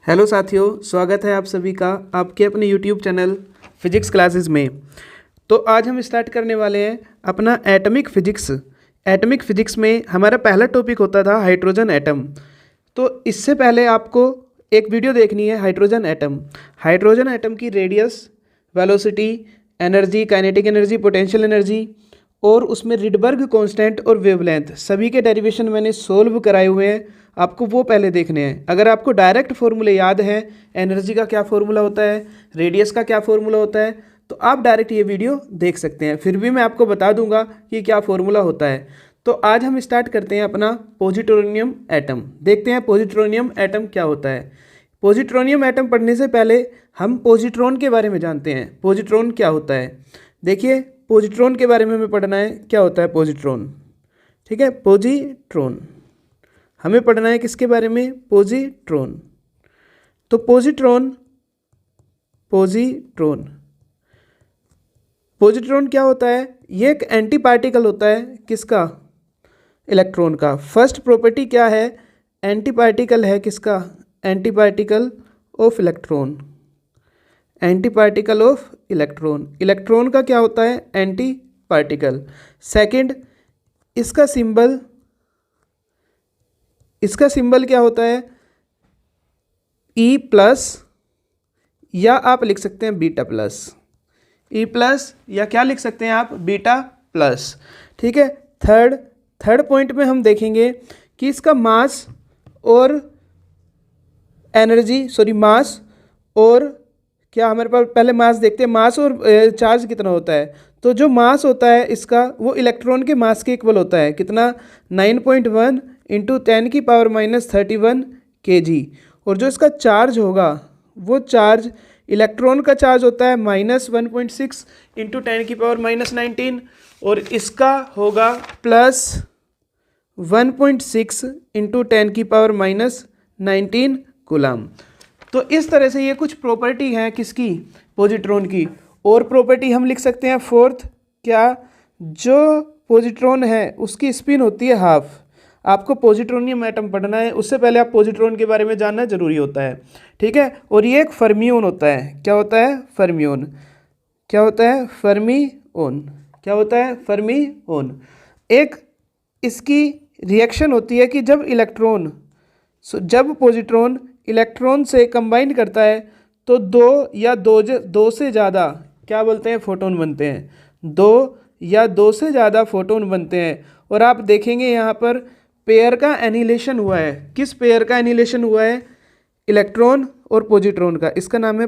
Hello साथियों, स्वागत है आप सभी का आपके अपने यूट्यूब चैनल फिजिक्स क्लासेस में। तो आज हम स्टार्ट करने वाले हैं अपना एटॉमिक फिजिक्स। एटॉमिक फिजिक्स में हमारा पहला टॉपिक होता था हाइड्रोजन एटम। तो इससे पहले आपको एक वीडियो देखनी है हाइड्रोजन एटम। हाइड्रोजन एटम की radius, velocity, energy, kinetic energy, potential energy और उसमें रिडबर्ग कांस्टेंट और वेवलेंथ सभी के डेरिवेशन मैंने सोल्व कराए हुए हैं। आपको वो पहले देखने हैं। अगर आपको डायरेक्ट फॉर्मूले याद है, एनर्जी का क्या फॉर्मूला होता है, रेडियस का क्या फॉर्मूला होता है, तो आप डायरेक्ट ये वीडियो देख सकते हैं। फिर भी मैं आपको बता दूंगा कि क्या फॉर्मूला होता है। तो आज हम स्टार्ट करते हैं अपना पॉजिट्रोनियम एटम। देखते हैं पॉजिट्रोनियम एटम क्या होता है। पॉजिट्रोनियम एटम पढ़ने से पहले हम पॉजिट्रॉन के बारे में जानते हैं। पॉजिट्रॉन क्या होता है, देखिए पॉजिट्रॉन के बारे में हमें पढ़ना है। क्या होता है पॉजिट्रॉन? ठीक है, पॉजिट्रॉन हमें पढ़ना है किसके बारे में? पॉजिट्रॉन। तो पॉजिट्रॉन पॉजिट्रॉन पॉजिट्रॉन क्या होता है? ये एक एंटी पार्टिकल होता है किसका? इलेक्ट्रॉन का। फर्स्ट प्रॉपर्टी क्या है? एंटी पार्टिकल है किसका? Anti particle of electron. Anti particle of electron. Electron का क्या होता है? Anti particle. सेकंड, इसका सिंबल क्या होता है? ई प्लस, या आप लिख सकते हैं बीटा प्लस। ई प्लस, या क्या लिख सकते हैं आप? Beta plus. ठीक है। थर्ड पॉइंट में हम देखेंगे कि इसका मास और मास और क्या, हमारे पास पहले मास देखते हैं। मास और चार्ज कितना होता है? तो जो मास होता है इसका, वो इलेक्ट्रॉन के मास के इक्वल होता है। कितना? 9.1 इंटू 10⁻31 kg। और जो इसका चार्ज होगा, वो चार्ज, इलेक्ट्रॉन का चार्ज होता है -1.6 इंटू 10⁻19 और इसका होगा +1.6 इंटू 10⁻19 कूलम। तो इस तरह से ये कुछ प्रॉपर्टी हैं किसकी? पॉजिट्रॉन की। और प्रॉपर्टी हम लिख सकते हैं फोर्थ, क्या? जो पॉजिट्रॉन है उसकी स्पिन होती है हाफ। आपको पॉजिट्रोनियम एटम पढ़ना है, उससे पहले आप पॉजिट्रॉन के बारे में जानना जरूरी होता है। ठीक है। और ये एक फर्मियोन होता है। क्या होता है? फर्मियोन। क्या होता है? फर्मियोन। क्या होता है? फर्मियोन। एक इसकी रिएक्शन होती है कि जब पॉजिट्रॉन इलेक्ट्रॉन से कंबाइन करता है तो दो से ज़्यादा, क्या बोलते हैं, फोटोन बनते हैं। दो से ज़्यादा फोटोन बनते हैं। और आप देखेंगे यहाँ पर पेयर का एनिलेशन हुआ है। किस पेयर का एनिलेशन हुआ है? इलेक्ट्रॉन और पॉजिट्रॉन का। इसका नाम है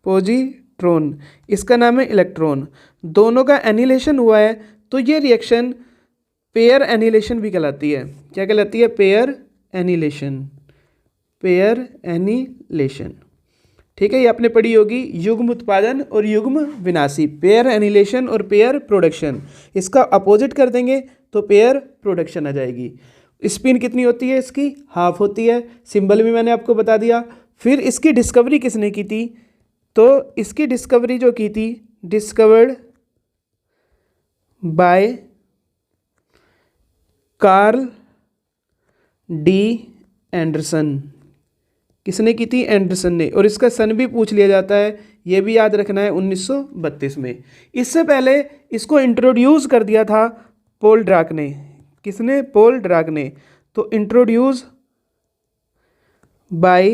पॉजिट्रॉन। इसका नाम है इलेक्ट्रॉन। दोनों का एनिलेशन हुआ है तो ये रिएक्शन पेयर एनिलेशन भी कहलाती है। क्या कहलाती है? Pair annihilation. ठीक है, ये आपने पढ़ी होगी, युग्म उत्पादन और युग्म विनाशी। पेयर एनिलेशन और पेयर प्रोडक्शन, इसका अपोजिट कर देंगे तो पेयर प्रोडक्शन आ जाएगी। स्पिन कितनी होती है इसकी? हाफ होती है। सिंबल भी मैंने आपको बता दिया। फिर इसकी डिस्कवरी किसने की थी? तो इसकी डिस्कवरी जो की थी, discovered by Carl D Anderson. किसने की थी? एंडरसन ने। और इसका सन भी पूछ लिया जाता है, ये भी याद रखना है, 1932 में। इससे पहले इसको इंट्रोड्यूस कर दिया था पोल ड्राक ने। किसने? पोल ड्राक ने। तो इंट्रोड्यूस बाय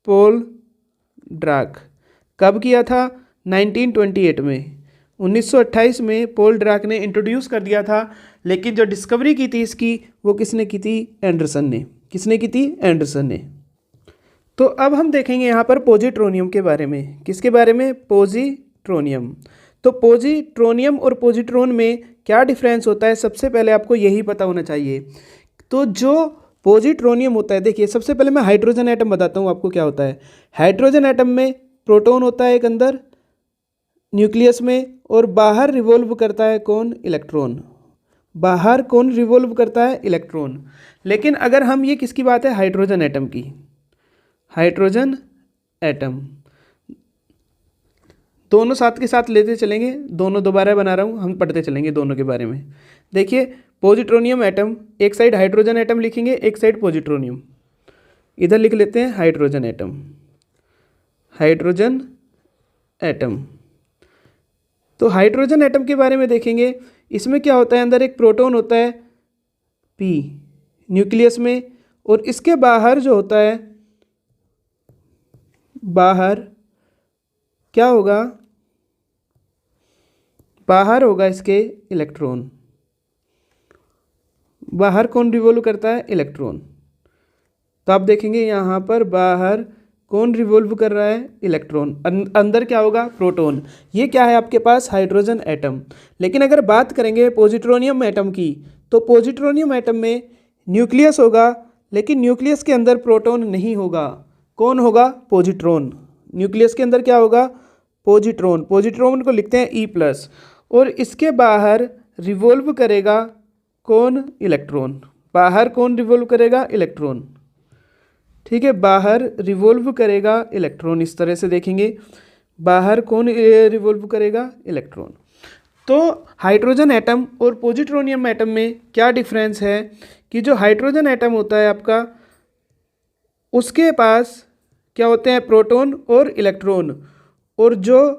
पोल ड्राक कब किया था? 1928 में। 1928 में पोल ड्राक ने इंट्रोड्यूस कर दिया था। लेकिन जो डिस्कवरी की थी इसकी, वो किसने की थी? एंडरसन ने। किसने की थी? एंडरसन ने। तो अब हम देखेंगे यहाँ पर पॉजिट्रोनियम के बारे में। किसके बारे में? पॉजिट्रोनियम। तो पॉजिट्रोनियम और पॉजिट्रॉन में क्या डिफरेंस होता है, सबसे पहले आपको यही पता होना चाहिए। तो जो पॉजिट्रोनियम होता है, देखिए सबसे पहले मैं हाइड्रोजन एटम बताता हूँ आपको क्या होता है। हाइड्रोजन एटम में प्रोटॉन होता है एक अंदर न्यूक्लियस में, और बाहर रिवॉल्व करता है कौन? इलेक्ट्रॉन। बाहर कौन रिवॉल्व करता है? इलेक्ट्रॉन। लेकिन अगर हम, ये किसकी बात है? हाइड्रोजन एटम की। हाइड्रोजन एटम दोनों साथ के साथ लेते चलेंगे, दोनों दोबारा बना रहा हूँ, हम पढ़ते चलेंगे दोनों के बारे में। देखिए पॉजिट्रोनियम एटम, एक साइड हाइड्रोजन एटम लिखेंगे, एक साइड पॉजिट्रोनियम। इधर लिख लेते हैं हाइड्रोजन एटम, हाइड्रोजन एटम। तो हाइड्रोजन एटम के बारे में देखेंगे, इसमें क्या होता है, अंदर एक प्रोटॉन होता है P न्यूक्लियस में, और इसके बाहर जो होता है, बाहर क्या होगा, बाहर होगा इसके इलेक्ट्रॉन। बाहर कौन रिवॉल्व करता है, इलेक्ट्रॉन। तो आप देखेंगे यहाँ पर बाहर कौन रिवॉल्व कर रहा है, इलेक्ट्रॉन। अंदर क्या होगा, प्रोटॉन। ये क्या है आपके पास, हाइड्रोजन एटम। लेकिन अगर बात करेंगे पॉजिट्रोनियम एटम की, तो पॉजिट्रोनियम एटम में न्यूक्लियस होगा, लेकिन न्यूक्लियस के अंदर प्रोटॉन नहीं होगा। कौन होगा, पॉजिट्रॉन। न्यूक्लियस के अंदर क्या होगा, पॉजिट्रॉन। पॉजिट्रॉन को लिखते हैं E+, और इसके बाहर रिवॉल्व करेगा कौन, इलेक्ट्रॉन। बाहर कौन रिवॉल्व करेगा, इलेक्ट्रॉन। ठीक है, बाहर रिवॉल्व करेगा इलेक्ट्रॉन। इस तरह से देखेंगे, बाहर कौन रिवॉल्व करेगा, इलेक्ट्रॉन। तो हाइड्रोजन एटम और पॉजिट्रोनियम एटम में क्या डिफरेंस है कि जो हाइड्रोजन एटम होता है आपका, उसके पास क्या होते हैं, प्रोटॉन और इलेक्ट्रॉन, और जो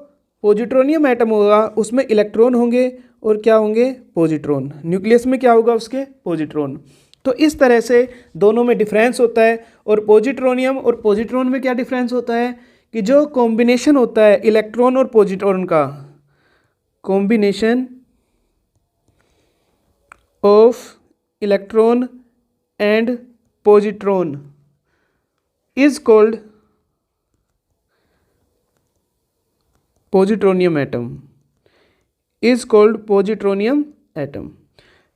पॉजिट्रोनियम एटम होगा उसमें इलेक्ट्रॉन होंगे और क्या होंगे, पॉजिट्रॉन। न्यूक्लियस में क्या होगा उसके, पॉजिट्रॉन। तो इस तरह से दोनों में डिफरेंस होता है। और पॉजिट्रोनियम और पॉजिट्रॉन में क्या डिफरेंस होता है कि जो कॉम्बिनेशन होता है इलेक्ट्रॉन और पॉजिट्रॉन का, combination of electron and positron is called positronium atom, is called positronium atom.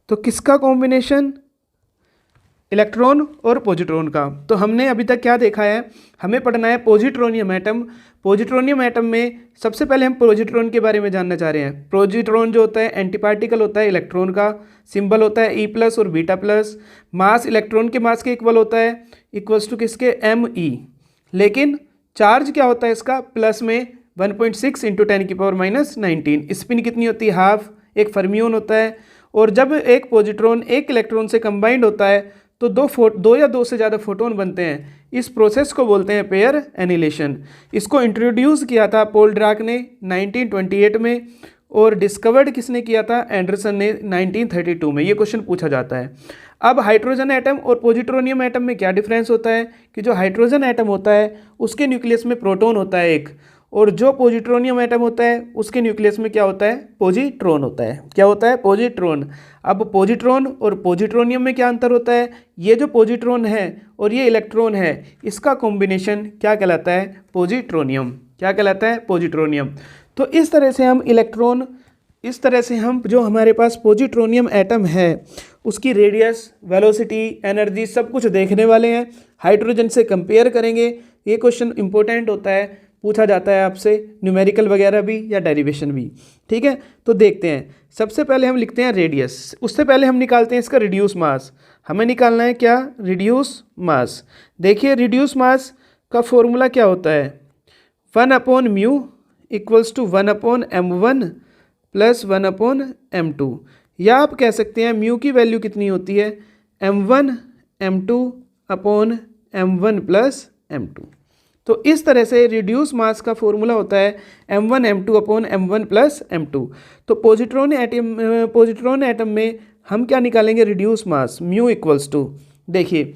तो किसका कॉम्बिनेशन, इलेक्ट्रॉन और पॉजिट्रॉन का। तो हमने अभी तक क्या देखा है, हमें पढ़ना है पॉजिट्रोनियम एटम। पॉजिट्रोनियम एटम में सबसे पहले हम पॉजिट्रॉन के बारे में जानना चाह रहे हैं। पॉजिट्रॉन जो होता है एंटी पार्टिकल होता है इलेक्ट्रॉन का, सिंबल होता है E+ और β+, मास इलेक्ट्रॉन के मास के इक्वल होता है, इक्वल्स टू किसके, me। लेकिन चार्ज क्या होता है इसका, प्लस में 1.6 × 10⁻⁻19। स्पिन कितनी होती है, हाफ। एक फर्मियोन होता है। और जब एक पॉजिट्रॉन एक इलेक्ट्रॉन से कंबाइंड होता है तो दो या दो से ज़्यादा फोटोन बनते हैं। इस प्रोसेस को बोलते हैं पेयर एनिलेशन। इसको इंट्रोड्यूस किया था पॉल डिराक ने 1928 में, और डिस्कवर्ड किसने किया था, एंडरसन ने 1932 में। ये क्वेश्चन पूछा जाता है। अब हाइड्रोजन एटम और पॉजिट्रोनियम एटम में क्या डिफरेंस होता है कि जो हाइड्रोजन एटम होता है उसके न्यूक्लियस में प्रोटॉन होता है एक, और जो पॉजिट्रोनियम एटम होता है उसके न्यूक्लियस में क्या होता है, पॉजिट्रॉन होता है। क्या होता है, पॉजिट्रॉन। अब पॉजिट्रॉन और पॉजिट्रोनियम में क्या अंतर होता है, ये जो पॉजिट्रॉन है और ये इलेक्ट्रॉन है, इसका कॉम्बिनेशन क्या कहलाता है, पॉजिट्रोनियम। क्या कहलाता है, पॉजिट्रोनियम। तो इस तरह से हम इलेक्ट्रॉन, इस तरह से हम जो हमारे पास पॉजिट्रोनियम एटम है उसकी रेडियस, वेलोसिटी, एनर्जी सब कुछ देखने वाले हैं। हाइड्रोजन से कंपेयर करेंगे। ये क्वेश्चन इंपॉर्टेंट होता है, पूछा जाता है आपसे, न्यूमेरिकल वगैरह भी या डेरिवेशन भी। ठीक है, तो देखते हैं। सबसे पहले हम लिखते हैं रेडियस, उससे पहले हम निकालते हैं इसका रिड्यूस मास। हमें निकालना है क्या, रिड्यूस मास। देखिए रिड्यूस मास का फॉर्मूला क्या होता है, 1/μ equals to 1/m1 plus 1/m2। या आप कह सकते हैं म्यू की वैल्यू कितनी होती है, m1 m2/m1 प्लस m2। तो इस तरह से रिड्यूस मास का फॉर्मूला होता है m1 m2/m1 प्लस m2। तो पॉजिट्रॉन एटम में हम क्या निकालेंगे, reduce mass, mu equals to, देखिए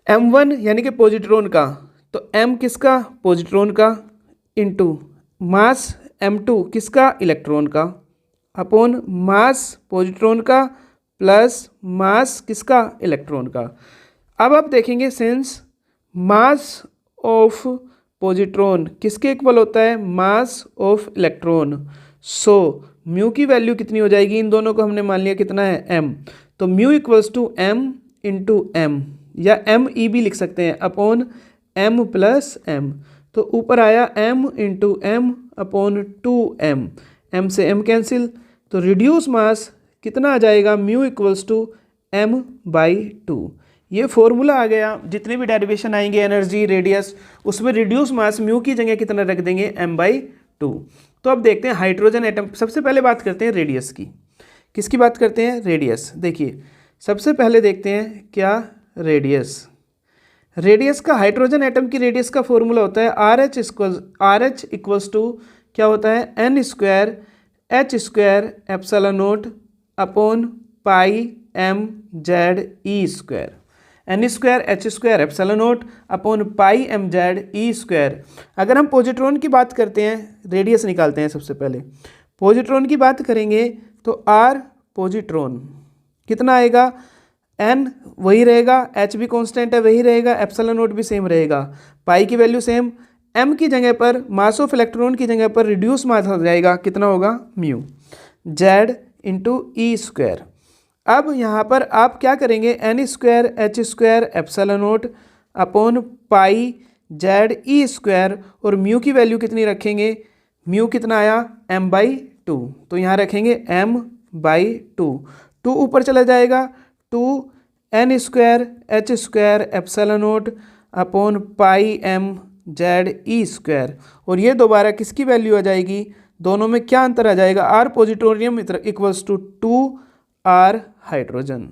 m1 यानी कि पॉजिट्रॉन का, तो m किसका, पॉजिट्रॉन का, इनटू मास m2 किसका, इलेक्ट्रॉन का, अपॉन मास पॉजिट्रॉन का प्लस मास किसका, इलेक्ट्रॉन का। अब आप देखेंगे सिंस मास ऑफ पॉजिट्रॉन किसके इक्वल होता है, mass of electron, so mu की वैल्यू कितनी हो जाएगी, इन दोनों को हमने मान लिया कितना है, m। तो mu equals to m into M, या me भी लिख सकते हैं, अपॉन m प्लस m। तो ऊपर आया m into M upon 2m, m से m कैंसिल, तो रिड्यूस मास कितना आ जाएगा, म्यू इक्वल्स टू m/2। ये फॉर्मूला आ गया। जितने भी डेरिवेशन आएंगे एनर्जी, रेडियस, उसमें रिड्यूस मास म्यू की जगह कितना रख देंगे, m/2। तो अब देखते हैं हाइड्रोजन एटम। सबसे पहले बात करते हैं रेडियस की। किसकी बात करते हैं, रेडियस। देखिए सबसे पहले देखते हैं क्या, रेडियस। रेडियस का, हाइड्रोजन एटम की रेडियस का फॉर्मूला होता है RH इक्वल्स टू क्या होता है, n square h square epsilon naught upon pi m Z e square, n square h square epsilon naught upon pi m Z e square. अगर हम positron की बात करते हैं, रेडियस निकालते हैं सबसे पहले, पॉजिट्रॉन की बात करेंगे तो r पॉजिट्रॉन कितना आएगा, n वही रहेगा, h भी कांस्टेंट है वही रहेगा, एप्सिलॉन नोट भी सेम रहेगा, पाई की वैल्यू सेम, m की जगह पर मास ऑफ इलेक्ट्रॉन की जगह पर रिड्यूस मास आ जाएगा, कितना होगा mu z into e square. अब यहाँ पर आप क्या करेंगे, n square h square epsilon naught upon pi Z e square और म्यू की वैल्यू कितनी रखेंगे, म्यू कितना आया m/2, तो यहाँ रखेंगे m/2, 2 ऊपर चला जाएगा, 2 n square h square epsilon naught upon pi m Z e square, और ये दोबारा किसकी वैल्यू आ जाएगी, दोनों में क्या अंतर आ जाएगा, r positronium equals to 2r hydrogen.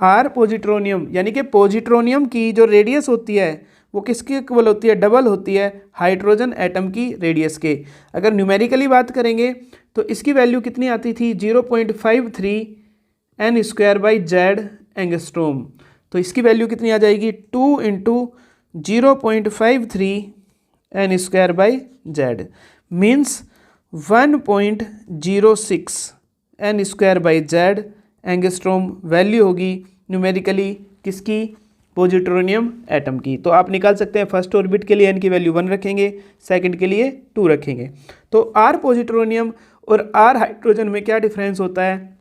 r positronium यानी कि पॉजिट्रोनियम की जो रेडियस होती है वो किसकी इक्वल होती है, डबल होती है हाइड्रोजन एटम की रेडियस के। अगर न्यूमेरिकली बात करेंगे तो इसकी वैल्यू कितनी आती थी, 0.53 n square by Z angstrom, तो इसकी वैल्यू कितनी आ जाएगी, 2 into 0.53 n square by Z means 1.06 n square by Z angstrom value होगी न्यूमेरिकली किसकी, पॉजिट्रोनियम एटम की। तो आप निकाल सकते हैं फर्स्ट ऑर्बिट के लिए n की वैल्यू 1 रखेंगे, सेकंड के लिए 2 रखेंगे। तो r पॉजिट्रोनियम और r हाइड्रोजन में क्या डिफरेंस होता है,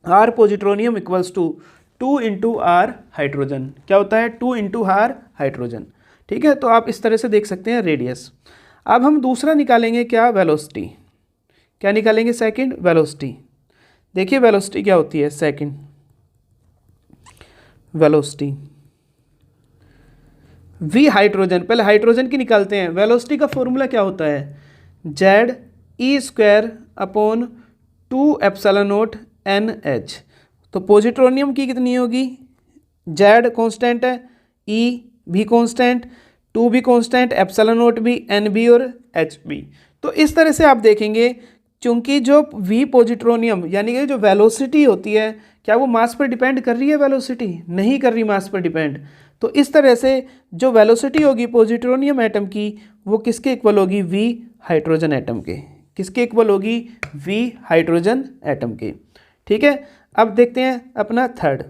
r positronium equals to 2 into R hydrogen, क्या होता है 2 इंटू आर हाइड्रोजन, ठीक है। तो आप इस तरह से देख सकते हैं रेडियस। अब हम दूसरा निकालेंगे क्या, वेलोसिटी, क्या निकालेंगे, सेकंड वेलोसिटी। देखिए वेलोसिटी क्या होती है, सेकंड वेलोसिटी v हाइड्रोजन, पहले हाइड्रोजन की निकालते हैं। वेलोसिटी का फॉर्मूला क्या होता है, Z e square upon 2 epsilon naught NH। तो पॉजिट्रोनियम की कितनी होगी, जेड कांस्टेंट है, ई भी कांस्टेंट, 2 भी कांस्टेंट, एप्सिलॉन नोट भी, N भी और H भी। तो इस तरह से आप देखेंगे, चूंकि जो v पॉजिट्रोनियम यानी कि जो वेलोसिटी होती है, क्या वो मास पर डिपेंड कर रही है, वेलोसिटी नहीं कर रही मास पर डिपेंड। तो इस तरह से जो वेलोसिटी होगी पॉजिट्रोनियम एटम की वो किसके इक्वल होगी, v हाइड्रोजन एटम के, किसके इक्वल होगी, v हाइड्रोजन एटम के, ठीक है। अब देखते हैं अपना थर्ड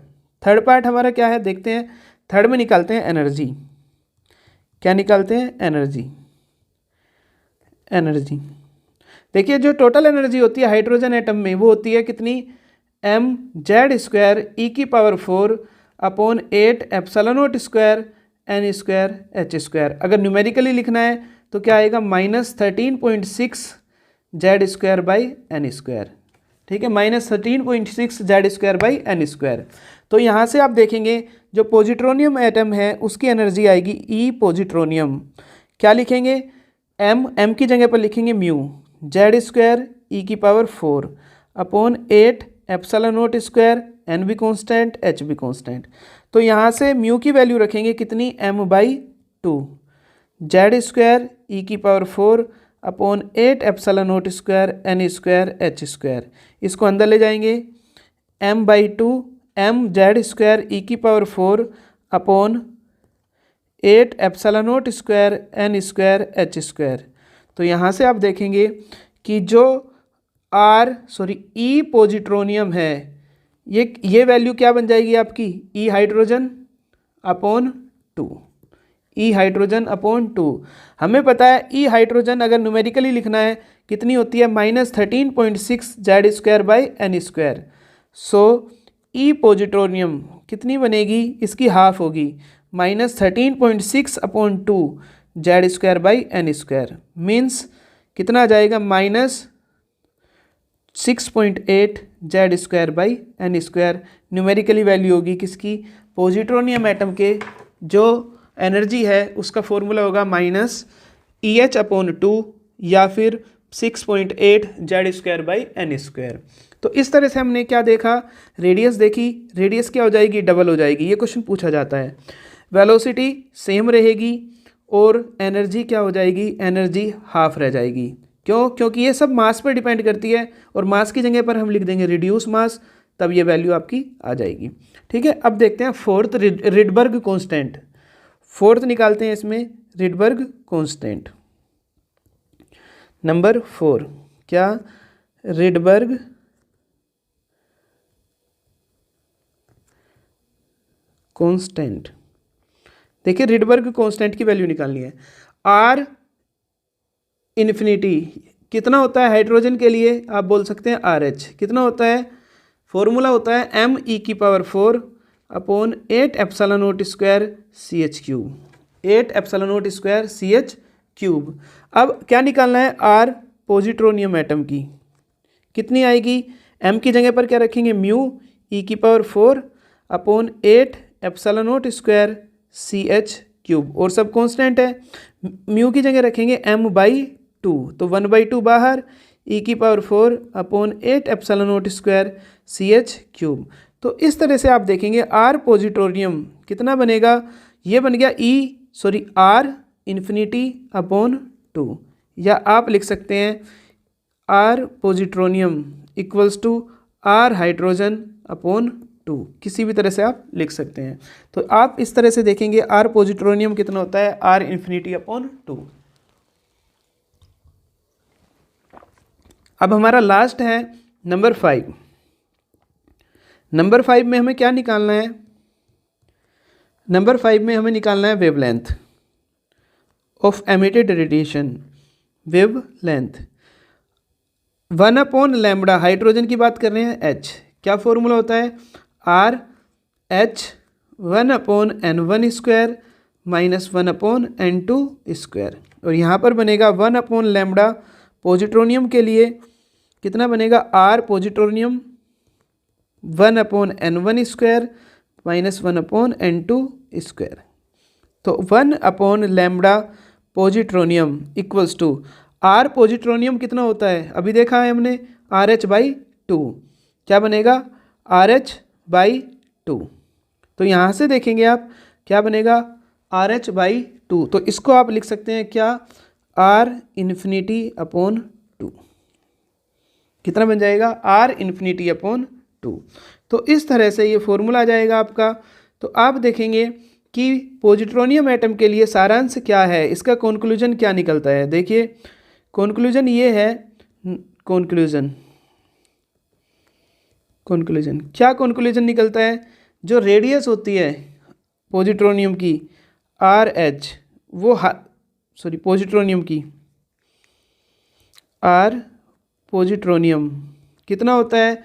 पार्ट हमारा क्या है, देखते हैं। थर्ड में निकालते हैं एनर्जी, क्या निकालते हैं, एनर्जी। देखिए जो टोटल एनर्जी होती है हाइड्रोजन एटम में वो होती है कितनी, m जेड स्क्वायर ई की power 4 upon 8 epsilon naught square n square h square. अगर न्यूमेरिकली लिखना है तो क्या आएगा, -13.6 Z square by N square, ठीक है, -13.6 Z square by N square. तो यहाँ से आप देखेंगे जो पॉजिट्रोनियम एटम है उसकी एनर्जी आएगी ई पॉजिट्रोनियम, क्या लिखेंगे, m की जगह पर लिखेंगे म्यू जेड स्क्वायर ई की power 4 upon 8 epsilon naught square, n भी कांस्टेंट h भी कांस्टेंट। तो यहाँ से म्यू की वैल्यू रखेंगे कितनी, m/2 जेड स्क्वायर ई की power 4 upon 8 epsilon naught square n square h square. इसको अंदर ले जाएंगे, m/2 m Z square E की power 4 upon 8 epsilon naught square n square h square. तो यहाँ से आप देखेंगे कि जो ई पॉजिट्रोनियम है ये वैल्यू क्या बन जाएगी आपकी, ई हाइड्रोजन अपॉन 2, ई हाइड्रोजन अपॉन 2। हमें पता है ई हाइड्रोजन अगर न्यूमेरिकली लिखना है कितनी होती है, -13.6 Z square by N square. So E positronium कितनी बनेगी, इसकी हाफ होगी, -13.6 upon 2 Z square by N square means कितना आ जाएगा, -6.8 Z square by N square. Numerically value होगी किसकी, पॉजिट्रोनियम एटम के जो एनर्जी है उसका फॉर्मूला होगा -EH/2 या फिर 6.8 Z square by N square. तो इस तरह से हमने क्या देखा, रेडियस देखी, रेडियस क्या हो जाएगी, डबल हो जाएगी, ये क्वेश्चन पूछा जाता है। वेलोसिटी सेम रहेगी और एनर्जी क्या हो जाएगी, एनर्जी हाफ रह जाएगी। क्यों? क्योंकि ये सब मास पर डिपेंड करती है और मास की जगह पर हम लिख देंगे रिड्यूस मास, तब ये वैल्यू आपकी आ जाएगी। ठीक है, अब देखते हैं फोर्थ, रिडबर्ग कांस्टेंट। फोर्थ निकालते हैं इसमें, रिडबर्ग कांस्टेंट नंबर 4। क्या? Rydberg constant. देखिए रिडबर्ग कांस्टेंट की वैल्यू निकालनी है। आर इन्फिनिटी कितना होता है हाइड्रोजन के लिए, आप बोल सकते हैं आर एच। कितना होता है? फॉर्मूला होता है एम ई की power 4 upon 8 epsilon naught square C H cube, 8 epsilon naught square C H cube. अब क्या निकालना है? आर पॉजिट्रोनियम एटम की कितनी आएगी? एम की जगह पर क्या रखेंगे? म्यू ई की power 4 upon 8 epsilon naught square C H cube, और सब कांस्टेंट है। म्यू की जगह रखेंगे एम बाई 2, तो 1/2 बाहर, ई की power 4 upon 8 epsilon naught square C H cube. तो इस तरह से आप देखेंगे आर पॉजिट्रोनियम कितना बनेगा? ये बन गया आर इन्फिनिटी अपॉन 2, या आप लिख सकते हैं R positronium equals to R hydrogen upon 2, किसी भी तरह से आप लिख सकते हैं। तो आप इस तरह से देखेंगे आर पॉजिट्रोनियम कितना होता है? R infinity upon 2। अब हमारा लास्ट है नंबर 5। नंबर 5 में हमें क्या निकालना है? नंबर 5 में हमें निकालना है wavelength of emitted radiation, wavelength 1 upon lambda. Hydrogen की बात कर रहे हैं, एच। क्या फॉर्मूला होता है? आर एच 1 अपॉन n1 square minus 1 upon n2 square, और यहाँ पर बनेगा 1 अपॉन लैम्बडा। पॉजिट्रोनियम के लिए कितना बनेगा? आर पॉजिट्रोनियम 1 अपॉन n1 square minus 1 upon n2 square. तो 1 upon lambda positronium equals to R positronium कितना होता है? अभी देखा है हमने, आर एच बाई 2। क्या बनेगा? R H by 2। तो यहाँ से देखेंगे आप क्या बनेगा? R H by 2। तो इसको आप लिख सकते हैं क्या? R infinity upon 2। कितना बन जाएगा? R infinity upon 2। तो इस तरह से ये फॉर्मूला आ जाएगा आपका। तो आप देखेंगे कि पॉजिट्रोनियम एटम के लिए सारांश क्या है, इसका कंक्लूजन क्या निकलता है। देखिए कंक्लूजन ये है, कंक्लूजन क्या कंक्लूजन निकलता है? जो रेडियस होती है पॉजिट्रोनियम की आर एच, वो पॉजिट्रोनियम की आर पॉजिट्रोनियम कितना होता है?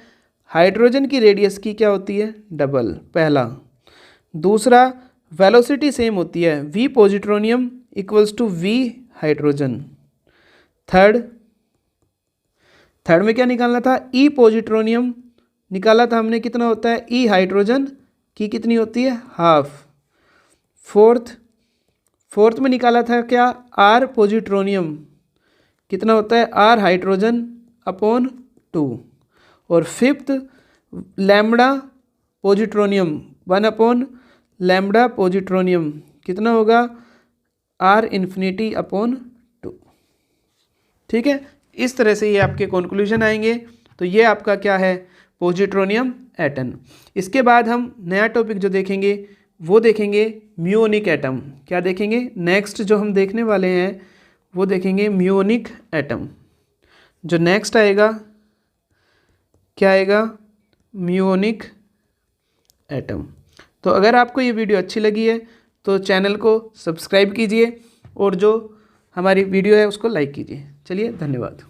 हाइड्रोजन की रेडियस की क्या होती है? डबल, पहला। दूसरा, वेलोसिटी सेम होती है, v positronium equals to v hydrogen. Third में क्या निकालना था? e पॉजिट्रोनियम निकाला था हमने, कितना होता है? e हाइड्रोजन की कितनी होती है? हाफ। फोर्थ में निकाला था क्या? r पॉजिट्रोनियम कितना होता है? r hydrogen upon 2। और fifth lambda positronium 1 upon lambda positronium कितना होगा? r infinity upon 2। ठीक है, इस तरह से ये आपके कंक्लूजन आएंगे। तो ये आपका क्या है? Positronium atom. इसके बाद हम नया टॉपिक जो देखेंगे वो देखेंगे म्यूओनिक एटम। क्या देखेंगे? नेक्स्ट जो हम देखने वाले हैं वो देखेंगे म्यूओनिक एटम। जो नेक्स्ट आएगा क्या आएगा? म्यूओनिक एटम। तो अगर आपको ये वीडियो अच्छी लगी है तो चैनल को सब्सक्राइब कीजिए और जो हमारी वीडियो है उसको लाइक कीजिए। चलिए, धन्यवाद।